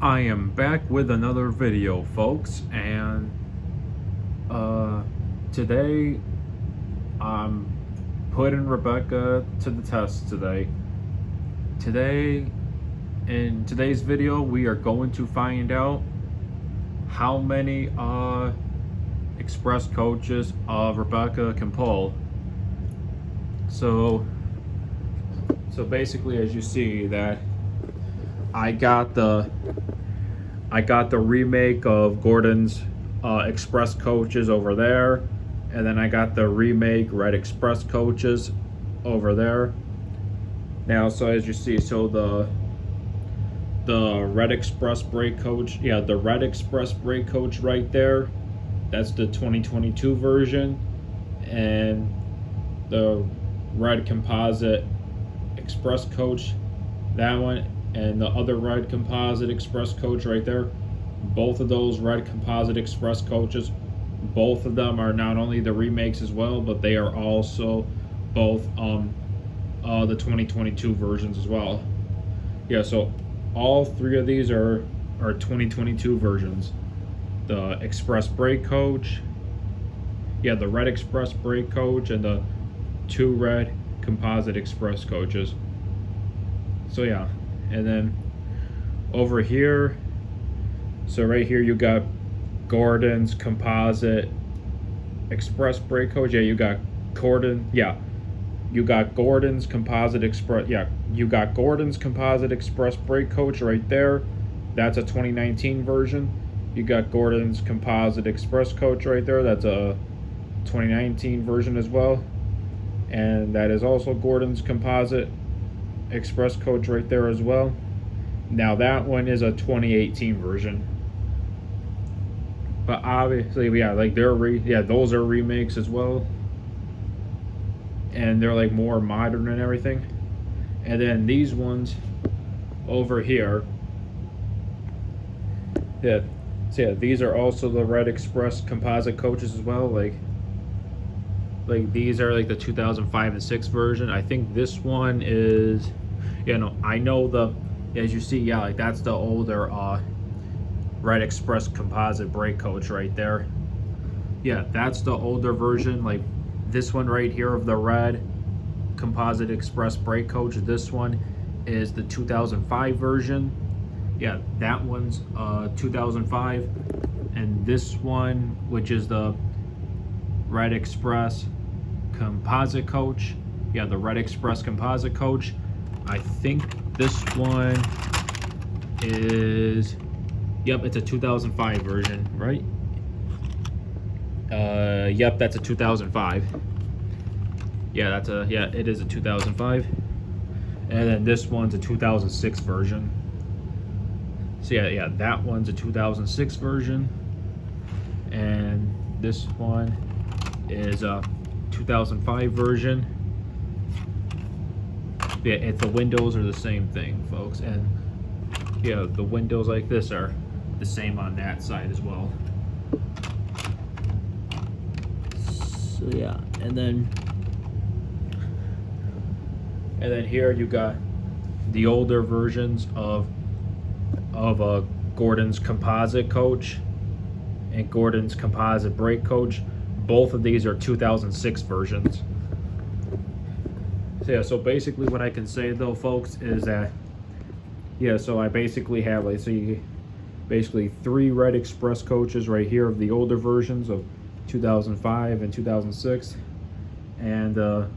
I am back with another video, folks, and today I'm putting Rebecca to the test today. In today's video, we are going to find out how many express coaches Rebecca can pull. So basically, as you see, that I got the remake of Gordon's Express coaches over there, and then I got the remake Red Express coaches over there. Now, so as you see, so the Red Express brake coach, the Red Express brake coach right there, that's the 2022 version, and the Red Composite Express coach, that one, and the other Red Composite Express coach right there, both of those Red Composite Express coaches, both of them are not only the remakes as well, but they are also both the 2022 versions as well. So all three of these are 2022 versions. The Express brake coach, the Red Express brake coach, and the two Red Composite Express coaches. So and then over here, so right here you got Gordon's Composite Express brake coach. You got Gordon's Composite Express. You got Gordon's Composite Express brake coach right there. That's a 2019 version. You got Gordon's Composite Express coach right there. That's a 2019 version as well. And that is also Gordon's Composite Express coach right there as well. Now that one is a 2018 version. But obviously, those are remakes as well. And they're like more modern and everything. And then these ones over here, these are also the Red Express Composite coaches as well. Like these are like the 2005 and 6 version. I think this one is, I know as you see, that's the older Red Express Composite brake coach right there. That's the older version. Like this one right here of the Red Composite Express brake coach, this one is the 2005 version. That one's 2005. And this one, which is the Red Express Composite coach, the Red Express Composite coach, I think this one is, it's a 2005 version, right? That's a 2005. It is a 2005. And then this one's a 2006 version. So that one's a 2006 version. And this one is a 2005 version. The windows are the same thing, folks, and the windows like this are the same on that side as well. So and then here you got the older versions of Gordon's Composite coach and Gordon's Composite brake coach. Both of these are 2006 versions. So basically what I can say though, folks, is that so I basically have basically three Red Express coaches right here of the older versions of 2005 and 2006, and the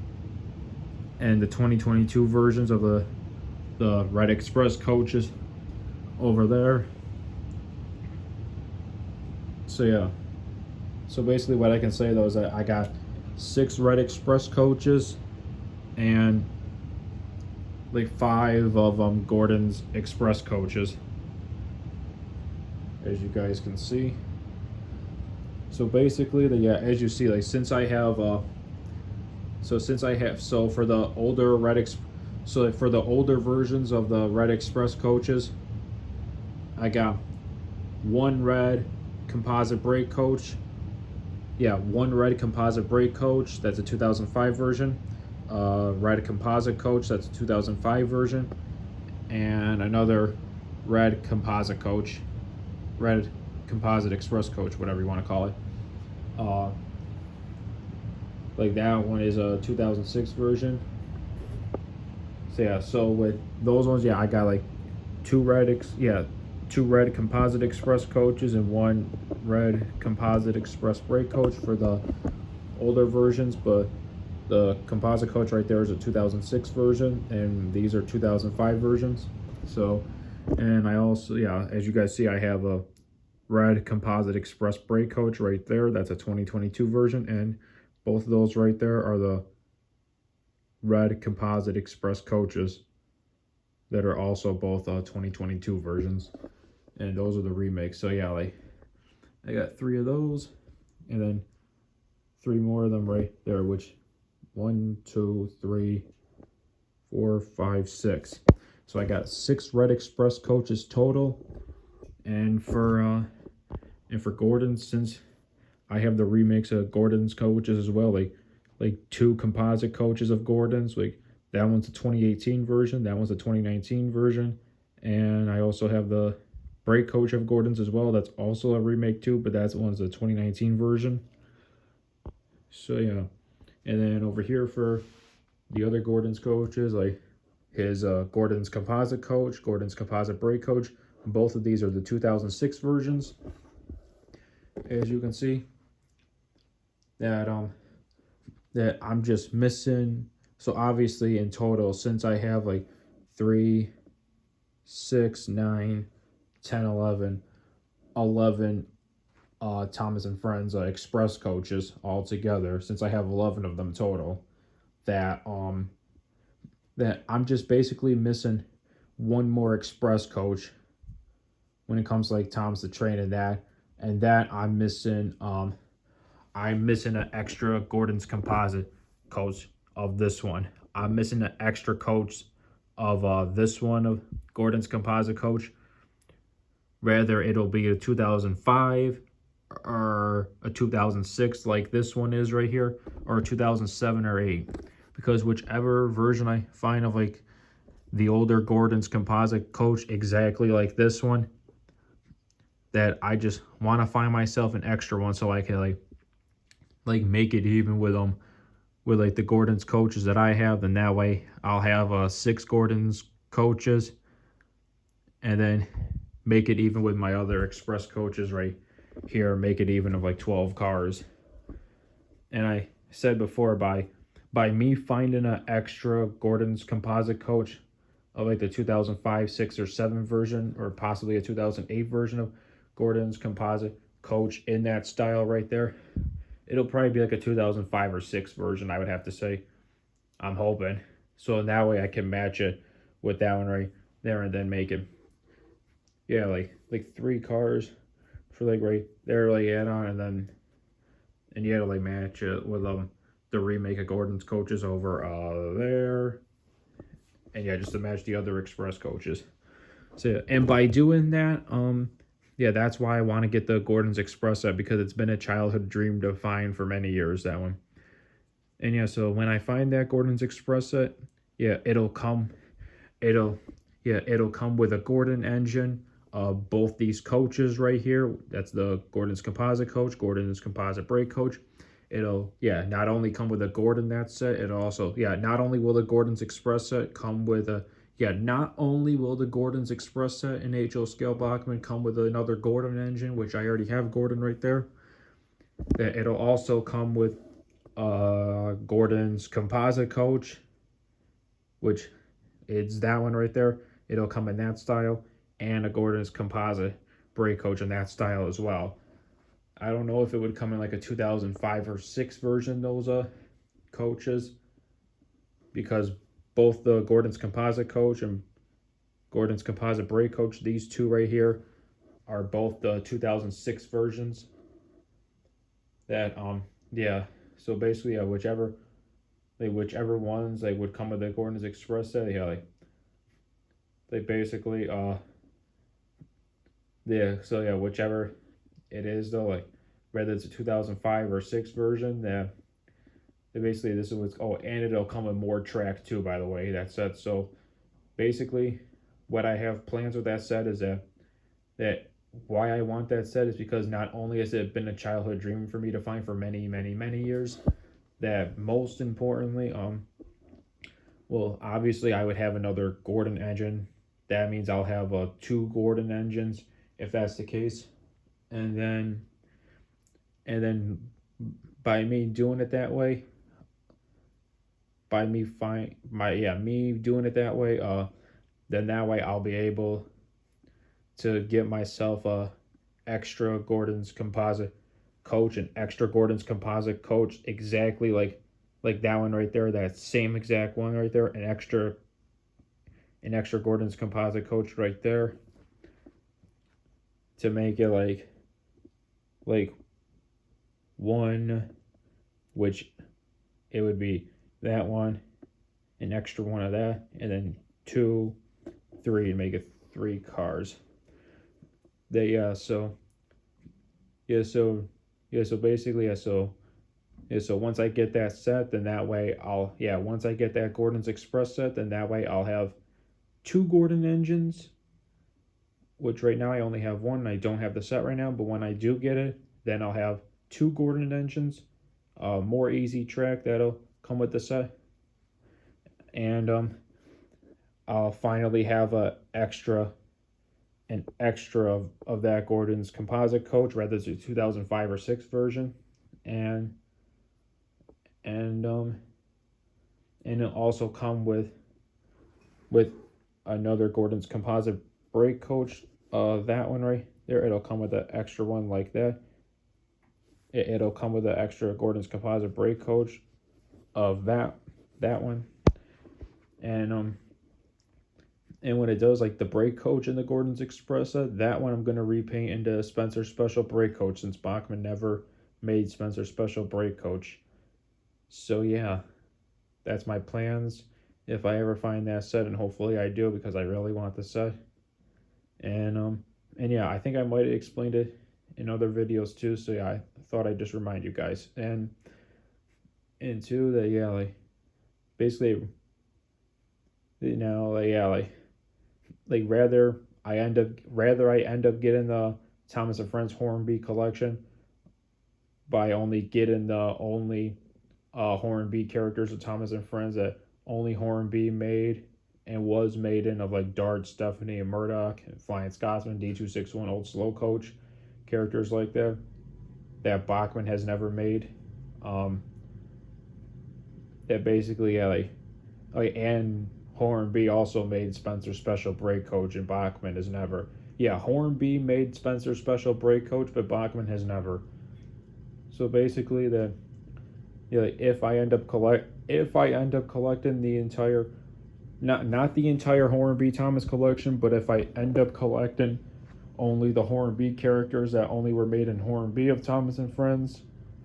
2022 versions of the Red Express coaches over there. So basically what I can say though is that I got 6 Red Express coaches and like 5 of Gordon's Express coaches, as you guys can see. So basically as you see, since I have for the older for the older versions of the Red Express coaches, I got 1 Red Composite brake coach. One Red Composite brake coach, that's a 2005 version. Red Composite coach, that's a 2005 version. And another red composite coach, red composite express coach, whatever you want to call it. Uh, like that one is a 2006 version. So yeah, so with those ones, yeah, I got like two red composite express coaches and one red composite express brake coach for the older versions, but the composite coach right there is a 2006 version, and these are 2005 versions. So, and I also, yeah, as you guys see, I have a red composite express brake coach right there. That's a 2022 version, and both of those right there are the red composite express coaches that are also both 2022 versions, and those are the remakes. So yeah, like I got three of those, and then three more of them right there, which 1, 2, 3, 4, 5, 6. So I got 6 red express coaches total, and for Gordon, since I have the remakes of Gordon's coaches as well, like 2 composite coaches of Gordon's, like that one's the 2018 version, that one's the 2019 version, and I also have the brake coach of Gordon's as well. That's also a remake too, but that one's the 2019 version. So yeah, and then over here for the other Gordon's coaches, like his Gordon's composite coach, Gordon's composite brake coach. Both of these are the 2006 versions. As you can see, that that I'm just missing. So obviously in total, since I have like 3, 6, 9, 10, 11 Thomas and Friends express coaches all together, since I have 11 of them total, that I'm just basically missing one more express coach when it comes to like Tom's the Train and that I'm missing an extra Gordon's composite coach of this one. I'm missing an extra coach of this one of Gordon's composite coach. Whether it'll be a 2005 or a 2006 like this one is right here, or a 2007 or 8, because whichever version I find of like the older Gordon's composite coach exactly like this one, that I just want to find myself an extra one so I can like make it even with with like the Gordon's coaches that I have. Then that way I'll have 6 Gordon's coaches, and then make it even with my other express coaches right here, make it even of like 12 cars. And I said before, by me finding an extra Gordon's composite coach of like the 2005, 6, or 7 version, or possibly a 2008 version of Gordon's composite coach in that style right there, it'll probably be like a 2005 or 6 version, I would have to say. I'm hoping. So in that way I can match it with that one right there, and then make it, yeah, like 3 cars for like right there, like add on, and yeah, to like match it with the remake of Gordon's coaches over there, and yeah, just to match the other express coaches. So yeah, and by doing that, yeah, that's why I want to get the Gordon's Express set, because it's been a childhood dream to find for many years, that one. And yeah, so when I find that Gordon's Express set, yeah, it'll come with a Gordon engine. Both these coaches right here, that's the Gordon's composite coach, Gordon's composite brake coach. It'll, yeah, not only come with a Gordon that set, it'll also, yeah, not only will the Gordon's Express set come with a, yeah, not only will the Gordon's Express set in HO scale Bachmann come with another Gordon engine, which I already have Gordon right there, that it'll also come with Gordon's composite coach, which is that one right there. It'll come in that style, and a Gordon's composite brake coach in that style as well. I don't know if it would come in like a 2005 or 6 version, those coaches, because both the Gordon's composite coach and Gordon's composite brake coach, these two right here, are both the 2006 versions. That yeah, so basically, yeah, whichever ones they would come with the Gordon's Express set, yeah, they basically yeah, so yeah, whichever it is though, like whether it's a 2005 or 6 version, yeah, basically this is what's, oh, and it'll come with more track too, by the way, that set. So basically what I have plans with that set is that why I want that set is because not only has it been a childhood dream for me to find for many, many, many years, that most importantly, well, obviously I would have another Gordon engine. That means I'll have two Gordon engines if that's the case, and then by me doing it that way, by me find my yeah me doing it that way, then that way I'll be able to get myself a extra Gordon's composite coach, an extra Gordon's composite coach, exactly like that one right there, that same exact one right there, an extra Gordon's composite coach right there, to make it like one, which it would be that one, an extra one of that, and then two, three, and make it three cars. They yeah so so basically so once I get that set, then that way once I get that Gordon's Express set, then that way I'll have two Gordon engines, which right now I only have one and I don't have the set right now, but when I do get it, then I'll have two Gordon engines, more easy track that'll come with the set, and I'll finally have an extra of that Gordon's composite coach, rather than 2005 or 6 version, and and um and it'll also come with another Gordon's composite brake coach. That one right there, it'll come with an extra one like that. It'll come with an extra Gordon's composite brake coach of that one, and and when it does, like the brake coach in the Gordon's Expressa, that one I'm gonna repaint into Spencer Special brake coach, since Bachmann never made Spencer Special brake coach. So yeah, that's my plans if I ever find that set, and hopefully I do, because I really want the set. And yeah, I think I might have explained it in other videos too. So yeah, I thought I'd just remind you guys. And two, that yeah, like basically, rather I end up getting the Thomas and Friends Hornby collection by only getting the only Hornby characters of Thomas and Friends that only Hornby made and was made in, of like Dart, Stephanie, and Murdoch, and Flying Scotsman, D261, Old Slow Coach, characters like that Bachmann has never made. That basically and Hornby also made Spencer Special brake coach, and Bachmann has never. Yeah, Hornby made Spencer Special brake coach, but Bachmann has never. So basically, if I end up collecting the entire, not the entire Hornby Thomas collection, but if I end up collecting only the Hornby characters that only were made in Hornby of Thomas and Friends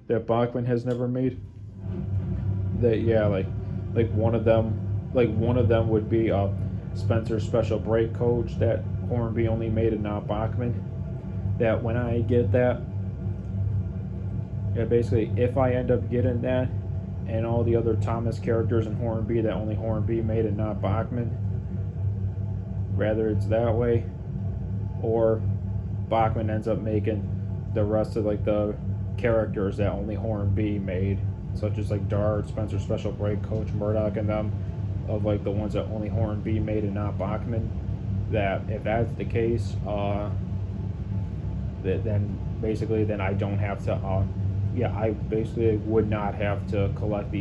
that Bachmann has never made, that yeah, like one of them would be Spencer Special brake coach that Hornby only made and not Bachmann. That when I get that, yeah, basically if I end up getting that and all the other Thomas characters in Hornby that only Hornby made and not Bachmann, rather it's that way, or Bachmann ends up making the rest of like the characters that only Hornby made, such as like Dart, Spencer Special brake coach, Murdoch, and them, of like the ones that only Hornby made and not Bachmann. That if that's the case, then I don't have to. I basically would not have to collect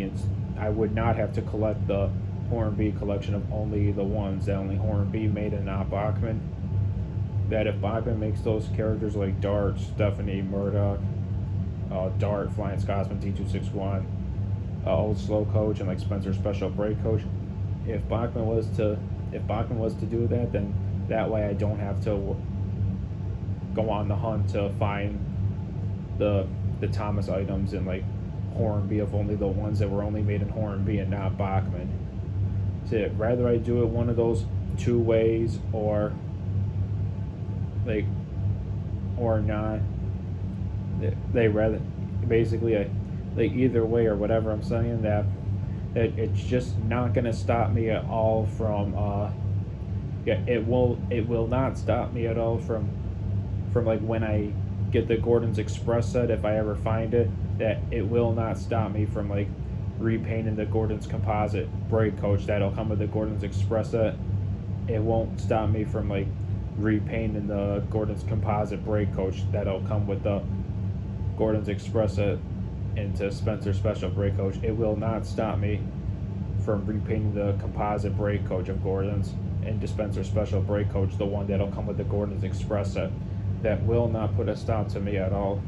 the Hornby collection of only the ones that only Hornby made and not Bachmann. That if Bachmann makes those characters like Dart, Stephanie, Murdoch, Dart, Flying Scotsman, T261, Old Slow Coach, and like Spencer Special brake coach, if Bachmann was to do that, then that way I don't have to go on the hunt to find the Thomas items in like Hornby of only the ones that were only made in Hornby and not Bachmann. So rather I do it one of those two ways, or not. They rather basically either way or whatever I'm saying, that it's just not gonna stop me at all from yeah, it will not stop me at all from like when I get the Gordon's Express set, if I ever find it, that it will not stop me from like repainting the Gordon's composite brake coach that'll come with the Gordon's Express set. It won't stop me from like repainting the Gordon's composite brake coach that'll come with the Gordon's Express set into Spencer Special brake coach. It will not stop me from repainting the composite brake coach of Gordon's into Spencer Special brake coach, the one that'll come with the Gordon's Express set. That will not put a stop to me at all,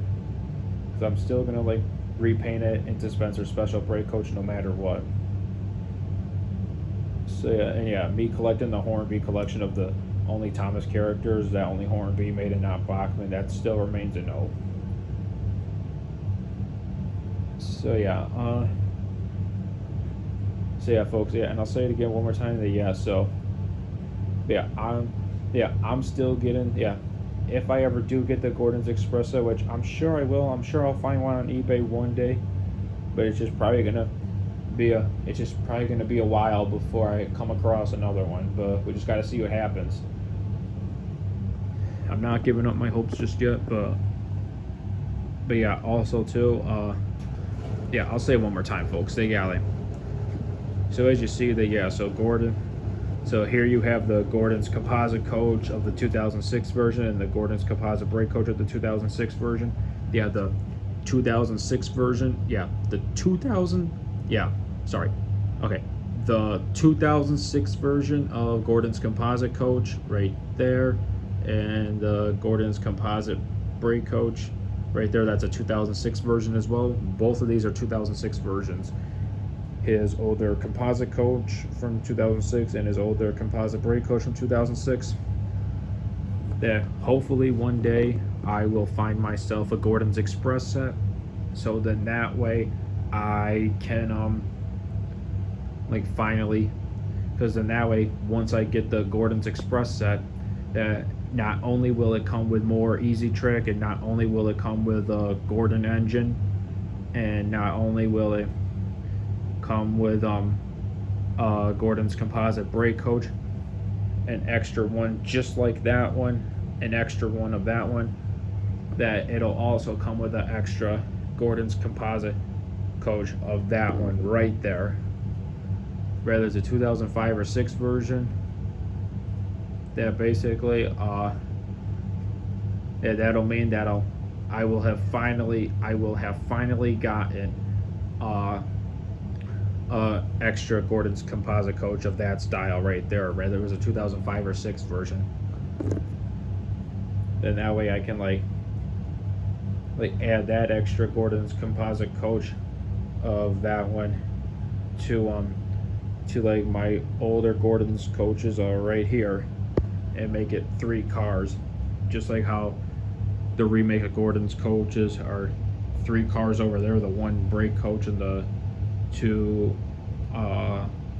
because I'm still gonna like repaint it into Spencer Special brake coach no matter what. So yeah, and yeah, me collecting the Hornby collection of the only Thomas characters that only Hornby made and not Bachmann, that still remains a no. So yeah, folks, yeah, and I'll say it again one more time. That I'm still getting, if I ever do get the Gordon's Espresso, which I'm sure I will. I'm sure I'll find one on eBay one day, but it's just probably gonna be a while before I come across another one. But we just got to see what happens. I'm not giving up my hopes just yet, but yeah, also too, I'll say it one more time, folks. So as you see, Gordon. So here you have the Gordon's composite coach of the 2006 version and the Gordon's composite brake coach of the 2006 version. Yeah, the 2006 version. Yeah, the 2000. Yeah, sorry. Okay, the 2006 version of Gordon's composite coach right there, and the Gordon's composite brake coach right there. That's a 2006 version as well. Both of these are 2006 versions. His older composite coach from 2006 and his older composite brake coach from 2006. That hopefully one day I will find myself a Gordon's Express set, so then that way I can finally, because then that way once I get the Gordon's Express set, that not only will it come with more Easy Trick, and not only will it come with a Gordon engine, and not only will it come with Gordon's composite brake coach, an extra one just like that one, an extra one of that one, that it'll also come with an extra Gordon's composite coach of that one right there. Whether it's a 2005 or 6 version, that basically that'll mean that I will have finally gotten extra Gordon's composite coach of that style right there, whether it was a 2005 or 6 version. Then that way I can like add that extra Gordon's composite coach of that one to like my older Gordon's coaches are right here, and make it 3 cars, just like how the remake of Gordon's coaches are 3 cars over there, the 1 brake coach and the 2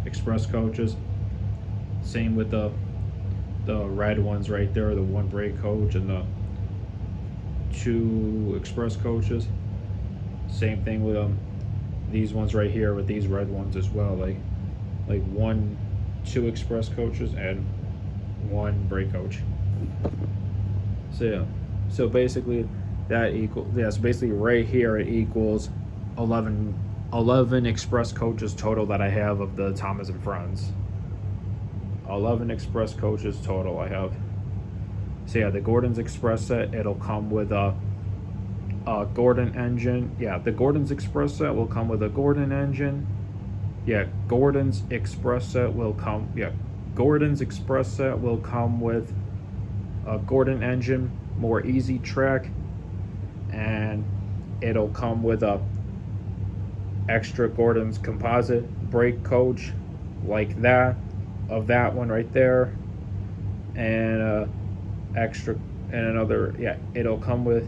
express coaches. Same with the red ones right there, the 1 brake coach and the 2 express coaches. Same thing with these ones right here with these red ones as well, like 2 express coaches and 1 brake coach. So basically that equals, so basically right here it equals 11 express coaches total that I have of the Thomas and Friends. 11 express coaches total I have. So yeah, the Gordon's Express set, it'll come with a Gordon engine. Yeah, the Gordon's Express set will come with a Gordon engine. Yeah, Gordon's Express set will come. Yeah, Gordon's Express set will come with a Gordon engine, more Easy Track, and it'll come with a extra Gordon's composite brake coach like that, of that one right there, and extra and another, it'll come with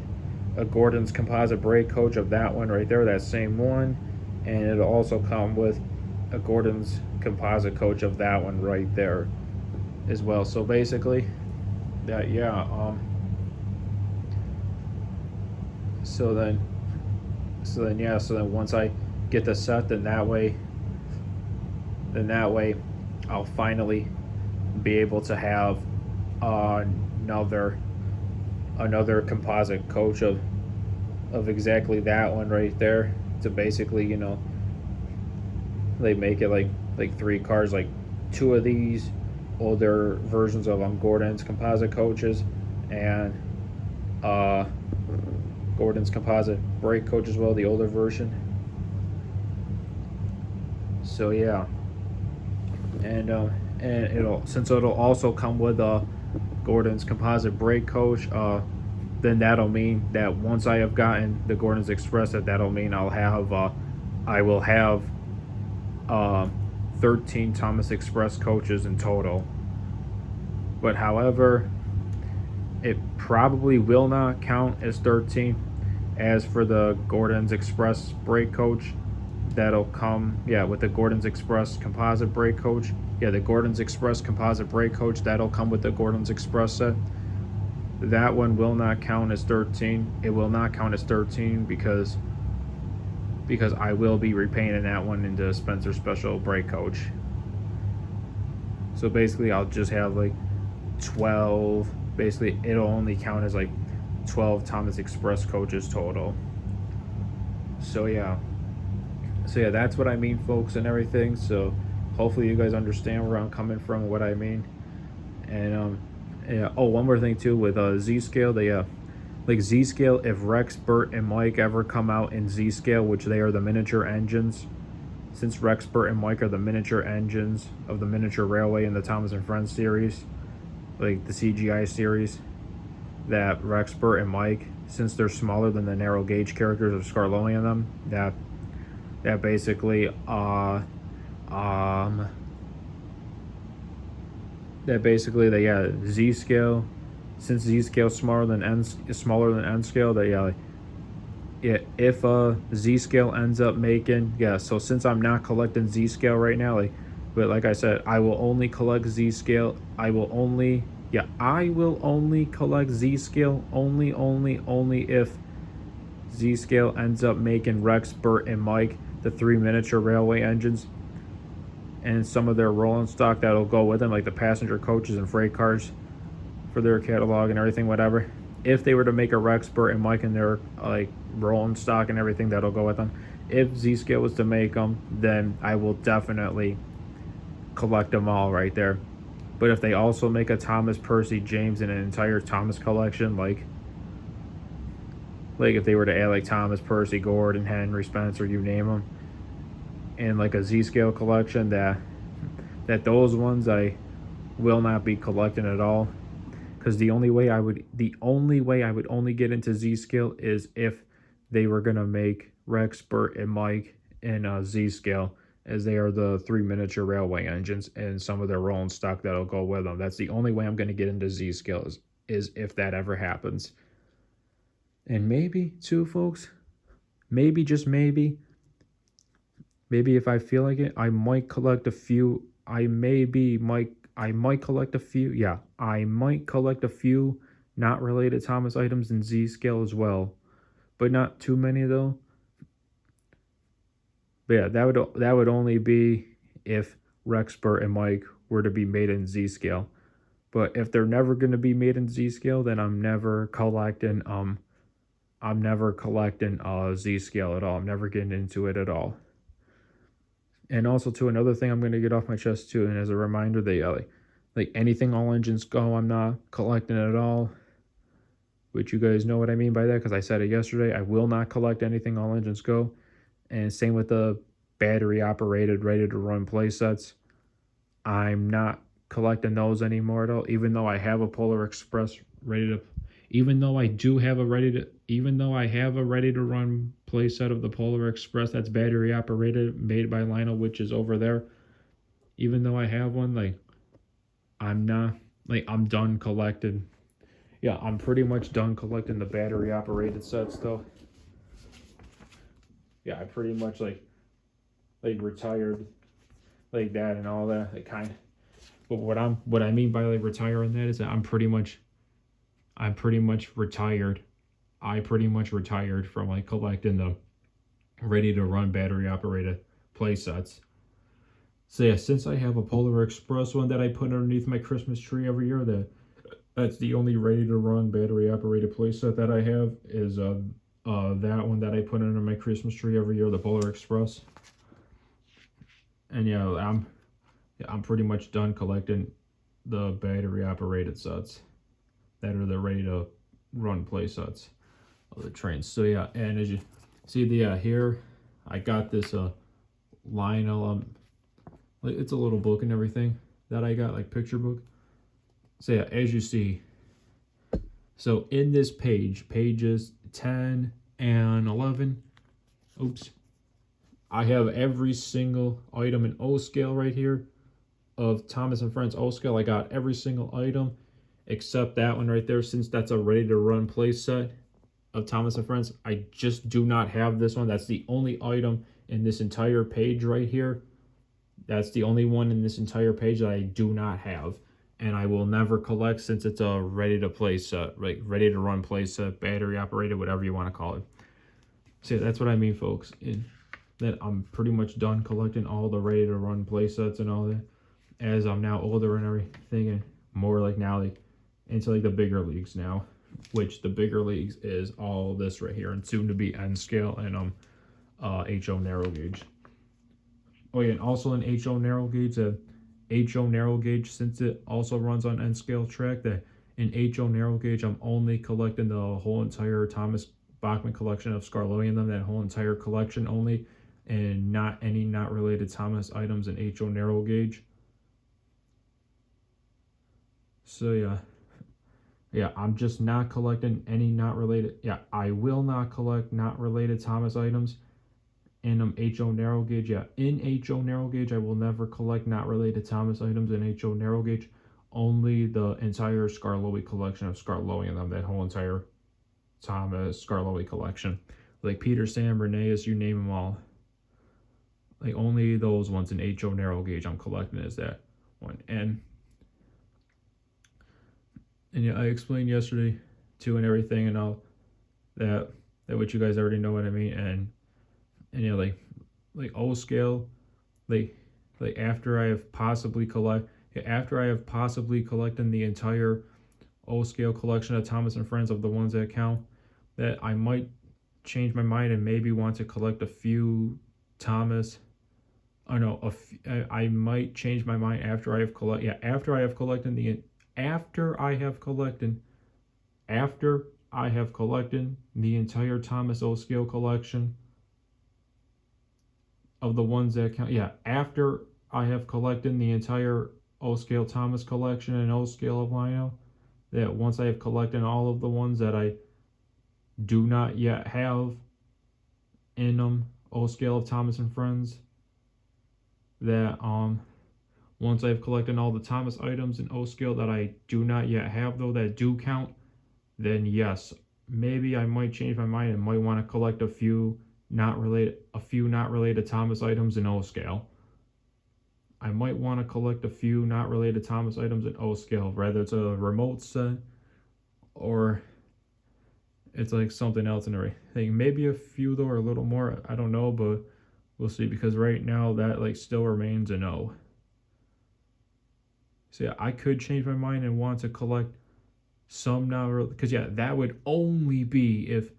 a Gordon's composite brake coach of that one right there, that same one, and it'll also come with a Gordon's composite coach of that one right there as well. So basically that, so then once I get the set, then that way I'll finally be able to have another composite coach of exactly that one right there, to basically, they make it like 3 cars, like 2 of these older versions of Gordon's composite coaches, and uh Gordon's composite brake coach as well, the older version. So yeah, and it'll also come with Gordon's composite brake coach. Then that'll mean that once I have gotten the Gordon's Express, that'll mean I will have uh, 13 Thomas Express coaches in total. But however, it probably will not count as 13. As for the Gordon's Express brake coach, that'll come, with the Gordon's Express composite brake coach. Yeah, the Gordon's Express composite brake coach, that'll come with the Gordon's Express set. That one will not count as 13. It will not count as 13 because I will be repainting that one into Spencer Special brake coach. So basically I'll just have like 12. Basically it'll only count as like 12 Thomas Express coaches total. So yeah, that's what I mean, folks, and everything. So hopefully you guys understand where I'm coming from, what I mean. And one more thing too with Z-Scale. They like Z-Scale, if Rex, Bert, and Mike ever come out in Z-Scale, which they are the miniature engines, since Rex, Bert, and Mike are the miniature engines of the miniature railway in the Thomas and Friends series, like the CGI series, that Rex, Bert, and Mike, since they're smaller than the narrow gauge characters of Scarloni in them, that basically Z-Scale, since Z-Scale is smaller than N scale, if Z-Scale ends up making, so since I'm not collecting Z-Scale right now, but like I said, I will only collect Z-Scale. I will only collect Z-Scale only if Z-Scale ends up making Rex, Bert, and Mike, the 3 miniature railway engines, and some of their rolling stock that'll go with them, like the passenger coaches and freight cars for their catalog and everything, whatever. If they were to make a Rex, Bert, and Mike and their like rolling stock and everything that'll go with them, if Z-Scale was to make them, then I will definitely collect them all right there. But if they also make a Thomas, Percy, James, and an entire Thomas collection, like if they were to add like Thomas, Percy, Gordon, Henry, Spencer, you name them, and like a Z-Scale collection, that those ones I will not be collecting at all, because the only way I would only get into Z-Scale is if they were gonna make Rex, Bert, and Mike in Z-Scale, as they are the 3 miniature railway engines and some of their rolling stock that'll go with them. That's the only way I'm gonna get into Z-Scale is if that ever happens. And maybe too, folks, maybe, just maybe if I feel like it, I might collect a few. I might collect a few not related Thomas items in Z-Scale as well, but not too many though. But yeah, that would only be if Rex, Bert, and Mike were to be made in Z-Scale. But if they're never going to be made in Z-Scale, then I'm never collecting Z-Scale at all. I'm never getting into it at all. And also, too, another thing I'm going to get off my chest too, and as a reminder, like anything all engines go, I'm not collecting it at all. Which you guys know what I mean by that, because I said it yesterday. I will not collect anything all engines go. And same with the battery operated, ready to run play sets. I'm not collecting those anymore at all, even though I have a Polar Express even though I have a ready to run play set of the Polar Express that's battery operated, made by Lionel, which is over there. Even though I have one, I'm done collecting. Yeah, I'm pretty much done collecting the battery operated sets though. Yeah, I pretty much retired like that and all that. But what I mean by retiring that is that I'm pretty much retired. I pretty much retired from collecting the ready to run battery operated play sets. So yeah, since I have a Polar Express one that I put underneath my Christmas tree every year, that's the only ready to run battery operated playset that I have is that one that I put under my Christmas tree every year, the Polar Express. And yeah, I'm pretty much done collecting the battery operated sets that are the ready to run play sets of the trains. So yeah, and as you see the here, I got this Lionel like it's a little book and everything that I got, like picture book. So yeah, as you see, so in this pages 10 and 11, oops, I have every single item in O scale right here of Thomas and Friends O scale. I got every single item except that one right there, since that's a ready to run play set of Thomas and Friends. I just do not have this one. That's the only item in this entire page right here. That's the only one in this entire page that I do not have, and I will never collect since it's a ready to play set, like ready to run play set, battery operated, whatever you want to call it. So that's what I mean, folks. That I'm pretty much done collecting all the ready to run play sets and all that, as I'm now older and everything, and more like now like into like the bigger leagues now, which the bigger leagues is all this right here, and soon to be N scale and HO narrow gauge. Oh yeah, and also in HO narrow gauge, HO narrow gauge, since it also runs on N scale track, that in HO narrow gauge I'm only collecting the whole entire Thomas Bachmann collection of Scarloian, that whole entire collection only, and not any not related Thomas items in HO narrow gauge. So yeah, I'm just not collecting any not related. Yeah, I will not collect not related Thomas items in HO narrow gauge. Yeah, in HO narrow gauge, I will never collect not related Thomas items in HO narrow gauge. Only the entire Scarloey collection of Scarloian, that whole entire Thomas Scarloey collection. Like Peter, Sam, Reneus, you name them all. Like only those ones in HO narrow gauge I'm collecting is that one. And yeah, I explained yesterday too and everything and all that what you guys already know what I mean. And you know, like O scale, like after I have possibly collected the entire O scale collection of Thomas and Friends of the ones that count, that I might change my mind and maybe want to collect a few Thomas. Oh no, I might change my mind after I have collected the entire Thomas O scale collection of the ones that count. Yeah, after I have collected the entire O scale Thomas collection and O scale of Lionel, that once I have collected all of the ones that I do not yet have in O scale of Thomas and Friends, that once I've collected all the Thomas items in O scale that I do not yet have though that do count, then yes, maybe I might change my mind and might want to collect a few not related Thomas items in O scale. I might want to collect a few not related Thomas items in O scale, whether it's a remote set or it's like something else and everything. Maybe a few though, or a little more. I don't know, but we'll see, because right now that like still remains a no. So yeah, I could change my mind and want to collect some now, because yeah, that would only be if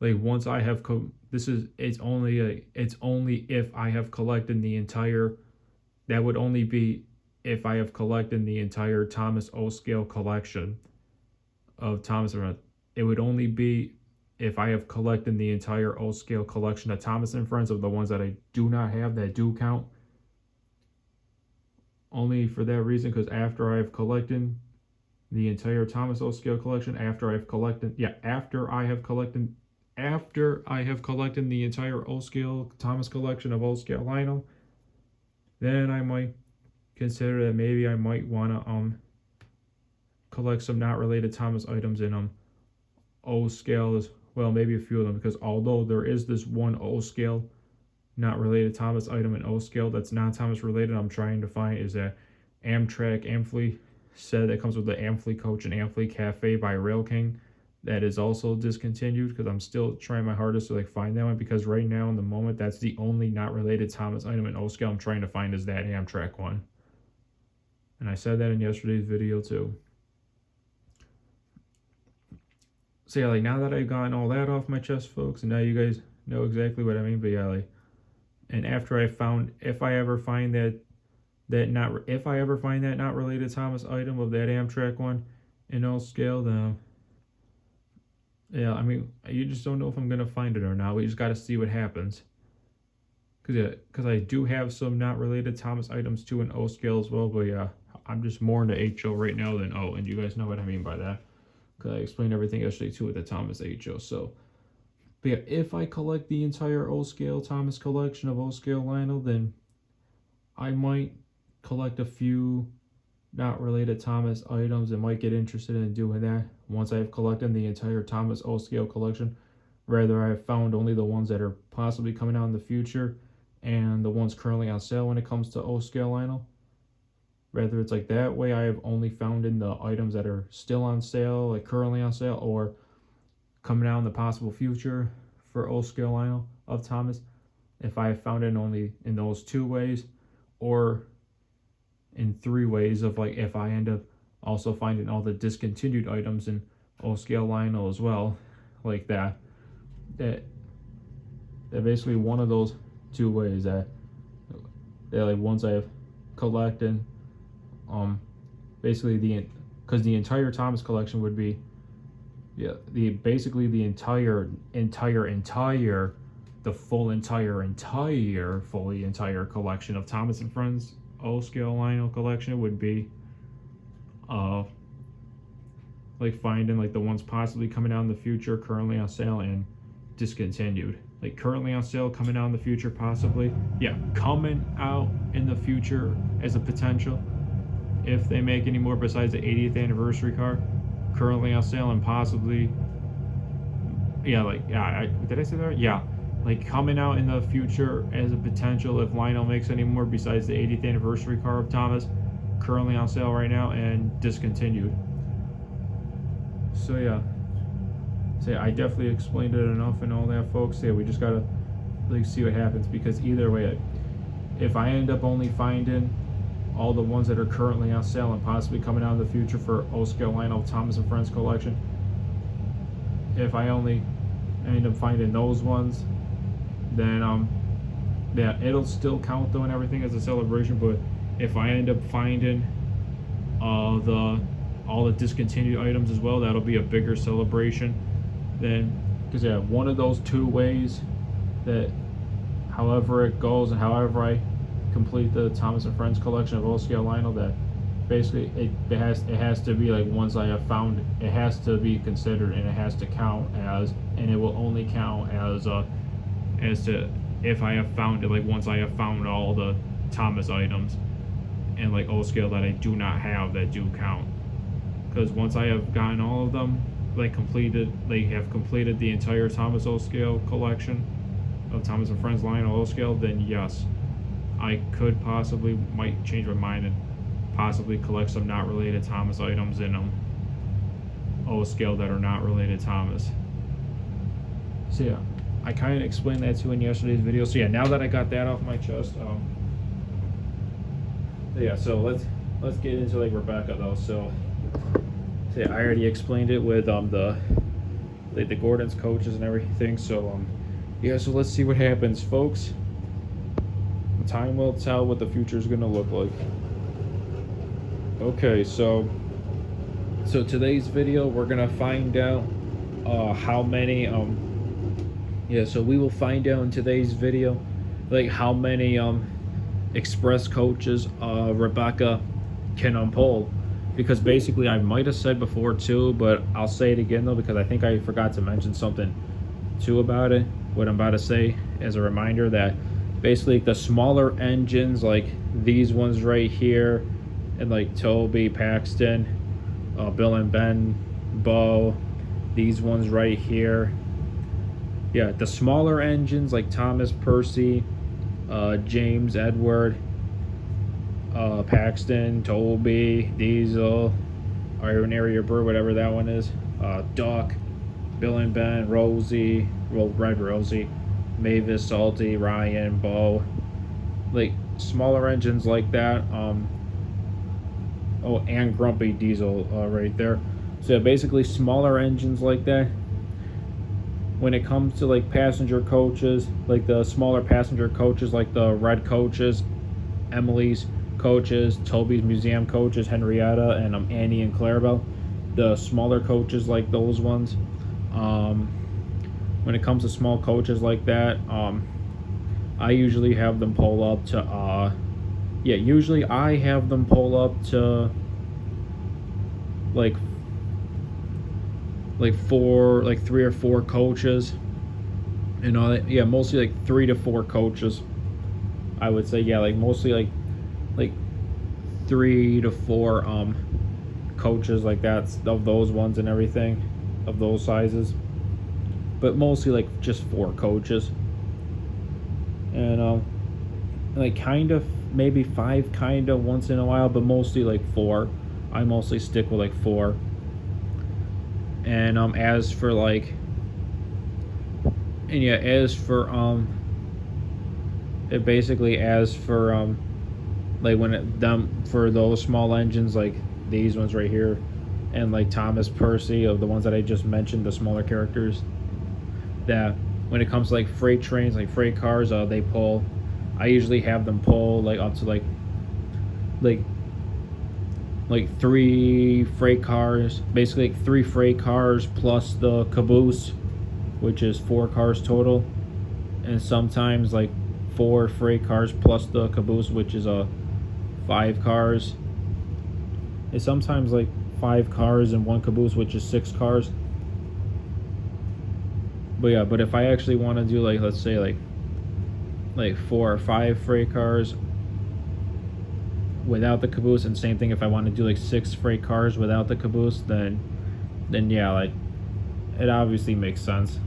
like once I have it's only if I have collected the entire. That would only be if I have collected the entire Thomas O scale collection of Thomas and Friends. It would only be if I have collected the entire O scale collection of Thomas and Friends of the ones that I do not have that do count. Only for that reason, because after I have collected the entire Thomas O scale collection, after I have collected the entire O scale Thomas collection of O scale Lionel, then I might consider that maybe I might want to collect some not related Thomas items in O scale as well, maybe a few of them, because although there is this one O scale not related Thomas item in O scale that's not Thomas related, I'm trying to find is that Amtrak Amfleet set that comes with the Amfleet coach and Amfleet Cafe by Rail King. that is also discontinued, because I'm still trying my hardest to like find that one, because right now in the moment that's the only not related Thomas item in O scale I'm trying to find is that Amtrak one. And I said that in yesterday's video too. So yeah, like now that I've gotten all that off my chest, folks, and now you guys know exactly what I mean. But yeah, like, and after I found, if I ever find that not related Thomas item of that Amtrak one in O scale, then yeah, I mean, you just don't know if I'm gonna find it or not. We just got to see what happens. Cause I do have some not related Thomas items too in O scale as well. But yeah, I'm just more into HO right now than O, and you guys know what I mean by that. Cause I explained everything yesterday too with the Thomas HO. So, but yeah, if I collect the entire O scale Thomas collection of O scale Lionel, then I might collect a few not related Thomas items and might get interested in doing that once I've collected the entire Thomas O scale collection. Rather, I've found only the ones that are possibly coming out in the future and the ones currently on sale when it comes to O scale Lionel. Rather, it's like that way I have only found in the items that are still on sale, like currently on sale, or coming out in the possible future for O scale Lionel of Thomas. If I have found it only in those 2 ways, or in 3 ways of like if I end up also finding all the discontinued items in O scale Lionel as well, like that basically one of those 2 ways that like once I have collected basically because the entire Thomas collection would be basically the entire collection of Thomas and Friends O scale Lionel collection would be like finding like the ones possibly coming out in the future, currently on sale, and discontinued. Like currently on sale, coming out in the future, possibly. Yeah, coming out in the future as a potential. If they make any more besides the 80th anniversary car, currently on sale, and possibly, yeah, like, yeah, did I say that? Yeah, like coming out in the future as a potential if Lionel makes any more besides the 80th anniversary car of Thomas, currently on sale right now, and discontinued. So yeah, I definitely explained it enough and all that, folks. Yeah, we just gotta like see what happens, because either way, if I end up only finding all the ones that are currently on sale and possibly coming out in the future for O scale Lionel Thomas and Friends collection, if I only end up finding those ones, then yeah, it'll still count though and everything as a celebration. But if I end up finding all the discontinued items as well, that'll be a bigger celebration. Then, because yeah, one of those 2 ways that however it goes and however I complete the Thomas and Friends collection of O scale Lionel, that basically it has to be like once I have found it has to be considered, and it has to count as, and it will only count as to if I have found it, like once I have found all the Thomas items and like O scale that I do not have that do count. Because once I have gotten all of them, like completed the entire Thomas O scale collection of Thomas and Friends Lionel O scale, then yes, I might change my mind and possibly collect some not related Thomas items in O scale that are not related Thomas. So yeah, I kind of explained that too in yesterday's video. So yeah, now that I got that off my chest, yeah, so let's get into like Rebecca though. So I already explained it with the Gordon's coaches and everything. So yeah, so let's see what happens, folks. Time will tell what the future is going to look like. Okay, so today's video we're going to find out how many so we will find out in today's video like how many express coaches Rebecca can pull. Because basically, I might have said before too, but I'll say it again though, because I think I forgot to mention something too about it. What I'm about to say as a reminder, that basically the smaller engines, like these ones right here, and like Toby, Paxton, Bill and Ben, Bo, these ones right here. Yeah, the smaller engines like Thomas, Percy, James, Edward, Paxton, Toby, Diesel, Iron Area Bird, whatever that one is, Duck, Bill and Ben, Rosie, well, Red Rosie, Mavis, Salty, Ryan, Bo, like smaller engines like that. Oh, and Grumpy Diesel right there. So basically, smaller engines like that. When it comes to like passenger coaches, like the smaller passenger coaches, like the Red coaches, Emily's coaches, Toby's museum coaches, Henrietta, and Annie and Clarabelle, the smaller coaches like those ones. Um, when it comes to small coaches like that, I usually have them pull up to usually I have them pull up to like three or four coaches and all that. Yeah, mostly like 3 to 4 coaches. I would say, yeah, like mostly like 3 to 4 coaches like that, of those ones and everything, of those sizes. But mostly like just 4 coaches. And like kind of maybe 5 kind of once in a while, but mostly like 4. I mostly stick with like 4. And as for like and yeah as for it basically as for like when it them for those small engines like these ones right here, and like Thomas Percy, of the ones that I just mentioned, the smaller characters, that when it comes to like freight trains, like freight cars, they pull. I usually have them pull like up to like 3 freight cars, basically like 3 freight cars plus the caboose, which is 4 cars total, and sometimes like 4 freight cars plus the caboose, which is 5 cars. It's sometimes like 5 cars and 1 caboose, which is 6 cars. But yeah, but if I actually want to do like, let's say like 4 or 5 freight cars without the caboose, and same thing if I want to do like 6 freight cars without the caboose, then yeah, like it obviously makes sense.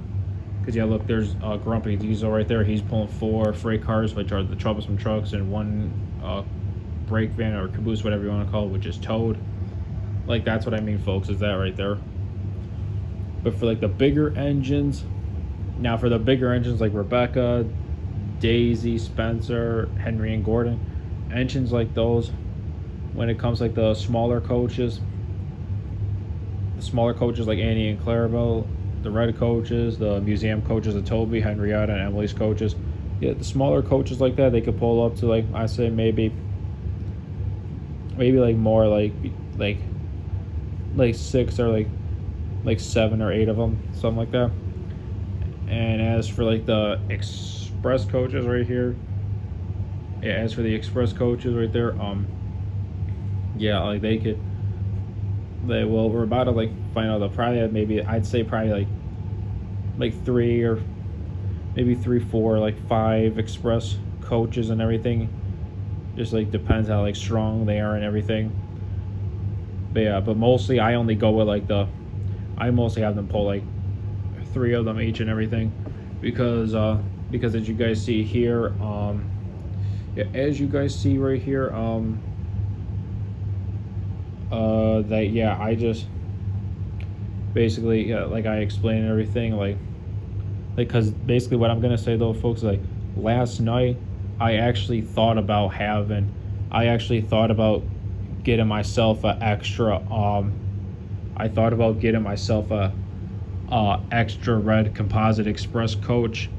Because yeah, look, there's Grumpy Diesel right there. He's pulling 4 freight cars, which are the troublesome trucks, and 1 brake van or caboose, whatever you want to call it, which is towed. Like that's what I mean, folks, is that right there. But for like the bigger engines, now for the bigger engines like Rebecca, Daisy, Spencer, Henry, and Gordon, engines like those, when it comes like the smaller coaches like Annie and Clarabelle, the Red coaches, the museum coaches of Toby, Henrietta, and Emily's coaches, yeah, the smaller coaches like that, they could pull up to like, I say maybe like more like 6 or like 7 or 8 of them, something like that. And as for like the express coaches right here, yeah, as for the express coaches right there, yeah, like we're about to like find out. They'll probably have maybe, I'd say probably like 3 or maybe 3, 4, like 5 express coaches and everything. Just like depends how like strong they are and everything. But yeah, but mostly I only go with like I mostly have them pull like 3 of them each and everything, because as you guys see here, yeah, as you guys see right here, that yeah, I just basically, yeah, like I explained everything, like because basically what I'm gonna say though, folks, like last night I actually thought about getting myself a extra extra red composite express coach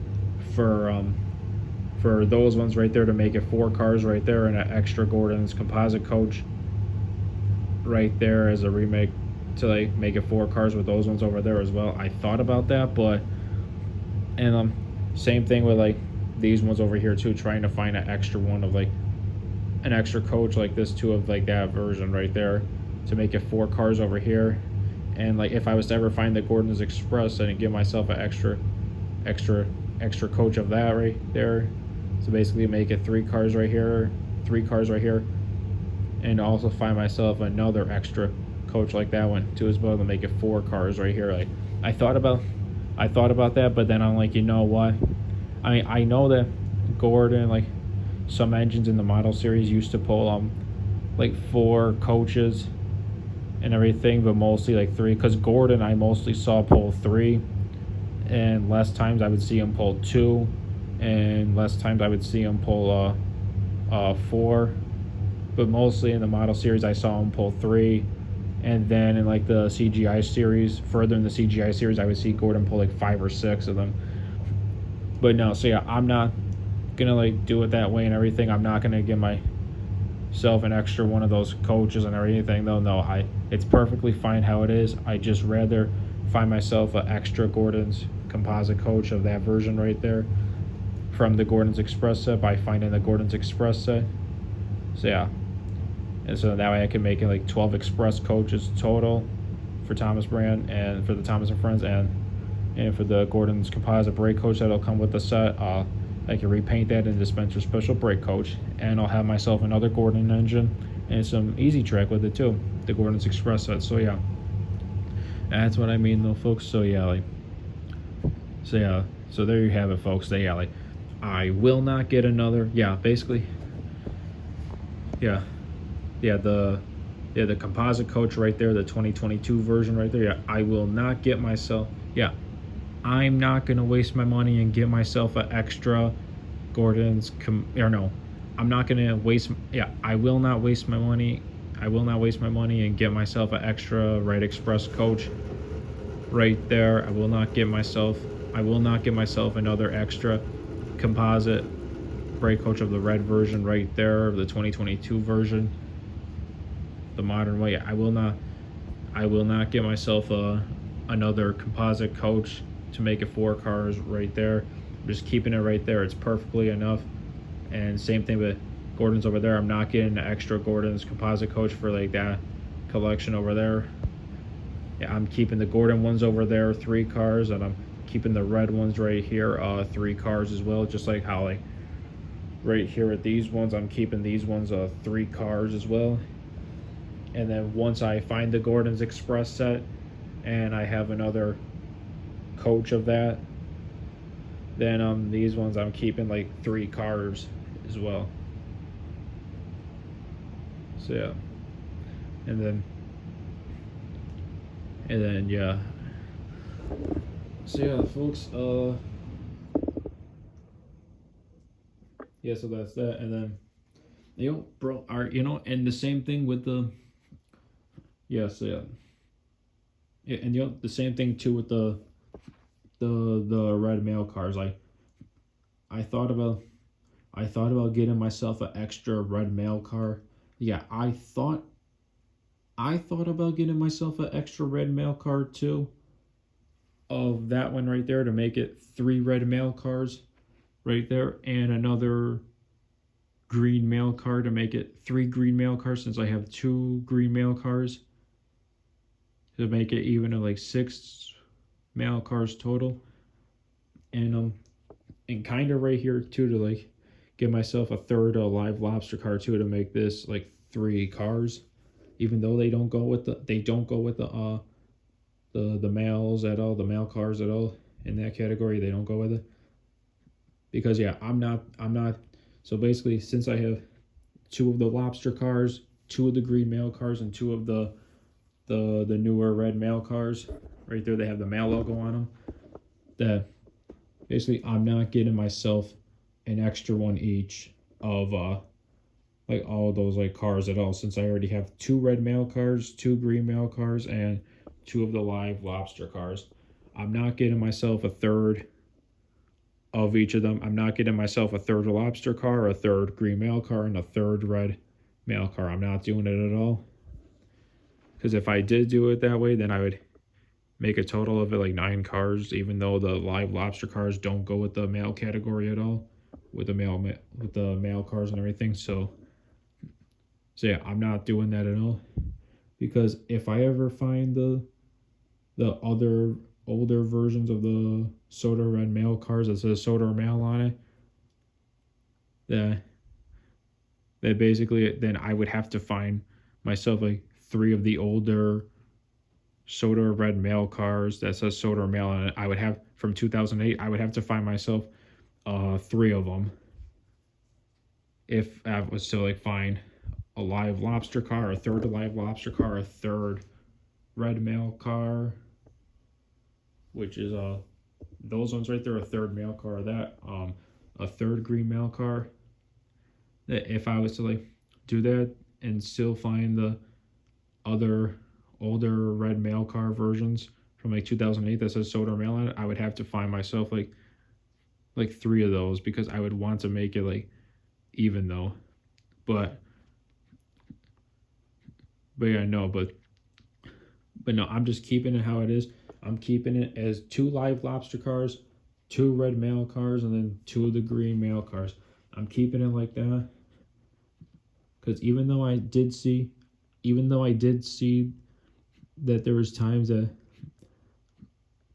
for those ones right there, to make it 4 cars right there, and an extra Gordon's composite coach right there as a remake to like make it 4 cars with those ones over there as well. I thought about that, but and same thing with like these ones over here too, trying to find an extra one of like an extra coach like this too, of like that version right there, to make it 4 cars over here. And like if I was to ever find the Gordon's Express, I'd give myself an extra coach of that right there, to basically make it 3 cars right here, and also find myself another extra coach like that one too as well, to make it 4 cars right here. Like I thought about that, but then I'm like, you know what, I mean, I know that Gordon, like some engines in the model series used to pull like 4 coaches and everything, but mostly like 3. Because Gordon, I mostly saw pull 3, and less times I would see him pull 2, and less times I would see him pull 4. But mostly in the model series, I saw him pull 3, and then in like the CGI series, further in the CGI series, I would see Gordon pull like 5 or 6 of them. But no, so yeah, I'm not gonna like do it that way and everything. I'm not gonna give myself an extra one of those coaches and everything. Though no, it's perfectly fine how it is. I just rather find myself an extra Gordon's composite coach of that version right there from the Gordon's Express set by finding the Gordon's Express set. So yeah, and so that way I can make it like 12 Express coaches total for Thomas Brand and for the Thomas and Friends, and for the Gordon's composite brake coach that'll come with the set. I can repaint that in Dispenser Special brake coach, and I'll have myself another Gordon engine and some Easy Track with it too, the Gordon's Express set. So yeah, that's what I mean though, folks. So yeah, so there you have it, folks. So yeah, I will not get another. Yeah, basically. Yeah, the composite coach right there, the 2022 version right there. Yeah, I will not get myself. Yeah, I'm not gonna waste my money and get myself an extra Gordon's or no, I'm not gonna waste. Yeah, I will not waste my money. I will not waste my money and get myself an extra Right Express coach right there. I will not get myself another extra composite brake coach of the red version right there, the 2022 version, the modern way. I will not get myself another composite coach to make it 4 cars right there. I'm just keeping it right there. It's perfectly enough. And same thing with Gordon's over there. I'm not getting an extra Gordon's composite coach for like that collection over there. Yeah, I'm keeping the Gordon ones over there, 3 cars, and I'm keeping the red ones right here, 3 cars as well. Just like how like right here at these ones, I'm keeping these ones 3 cars as well. And then once I find the Gordon's Express set and I have another coach of that, then these ones I'm keeping like 3 cars as well. So yeah, and then yeah. So yeah, folks. Yeah, so that's that, and then bro, and the same thing with the. Yeah, so yeah, and the same thing too with the red mail cars. I thought about getting myself an extra red mail car. Yeah, I thought about getting myself an extra red mail car too. Of that one right there to make it 3 red mail cars right there, and another green mail car to make it 3 green mail cars, since I have 2 green mail cars, to make it even to like 6 mail cars total. And kind of right here too, to like give myself a third live lobster car too, to make this like 3 cars, even though they don't go with the mails at all, the mail cars at all in that category. They don't go with it because yeah, I'm not. So basically, since I have 2 of the lobster cars, 2 of the green mail cars, and 2 of the newer red mail cars right there, they have the mail logo on them. That basically I'm not getting myself an extra one each of like all of those like cars at all, since I already have 2 red mail cars, 2 green mail cars, and 2 of the live lobster cars. I'm not getting myself a third of each of them. I'm not getting myself a third lobster car, a third green mail car, and a third red mail car. I'm not doing it at all. Because if I did do it that way, then I would make a total of it like 9 cars, even though the live lobster cars don't go with the mail category at all, with the mail cars and everything. So yeah, I'm not doing that at all. Because if I ever find the other older versions of the Soda Red mail cars that says Soda Mail on it, that basically then I would have to find myself like 3 of the older Soda Red mail cars that says Soda Mail on it. I would have from 2008. I would have to find myself 3 of them if I was to like find a live lobster car, a third live lobster car, a third red mail car, which is those ones right there, a third mail car. That a third green mail car. That if I was to like do that and still find the other older red mail car versions from like 2008 that says soda or mail on it, I would have to find myself like three of those because I would want to make it like even though. But yeah, no, but no, I'm just keeping it how it is. I'm keeping it as two live lobster cars, two red mail cars, and then two of the green mail cars. I'm keeping it like that because even though I did see that there was times that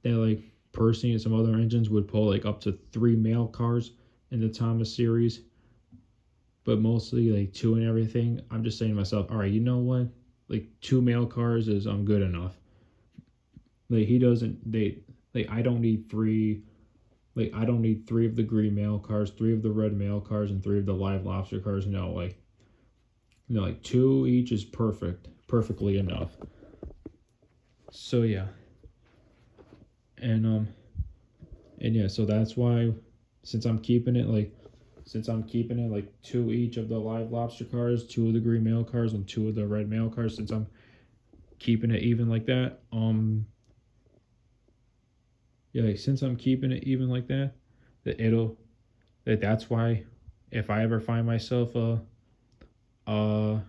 like Percy and some other engines would pull like up to three mail cars in the Thomas series, but mostly like two and everything. I'm just saying to myself, all right, you know what? Like two mail cars is good enough. Like he doesn't they like I don't need three. Like I don't need three of the green mail cars, three of the red mail cars, and three of the live lobster cars. No, like two each is perfectly enough. So yeah, and yeah, so that's why since I'm keeping it like two each of the live lobster cars, two of the green mail cars, and two of the red mail cars, since I'm keeping it even like that, yeah, like, since I'm keeping it even like that, that it'll that's why if I ever find myself uh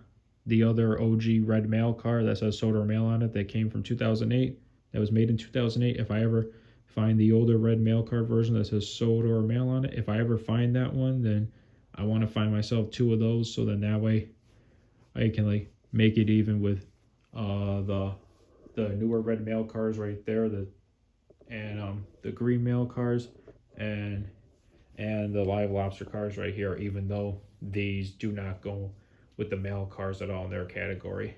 the other OG red mail car that says soda or mail on it that came from 2008, that was made in 2008, if I ever find the older red mail car version that says soda or mail on it, if I ever find that one, then I want to find myself two of those so then that way I can like make it even with the newer red mail cars right there, the green mail cars and the live lobster cars right here, even though these do not go with the mail cars at all in their category.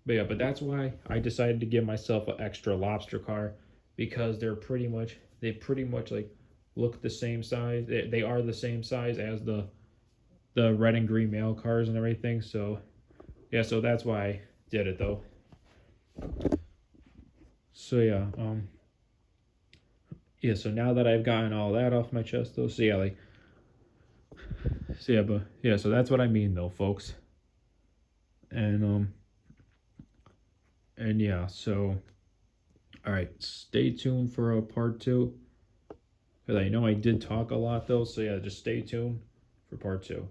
But yeah, but that's why I decided to give myself an extra lobster car because they pretty much like look the same size. They are the same size as the red and green mail cars and everything. So yeah, so that's why I did it though. So yeah, so now that I've gotten all that off my chest though, but yeah, so that's what I mean though, folks. And yeah, so all right, stay tuned for a part two because I know I did talk a lot though. So yeah, just stay tuned for part two.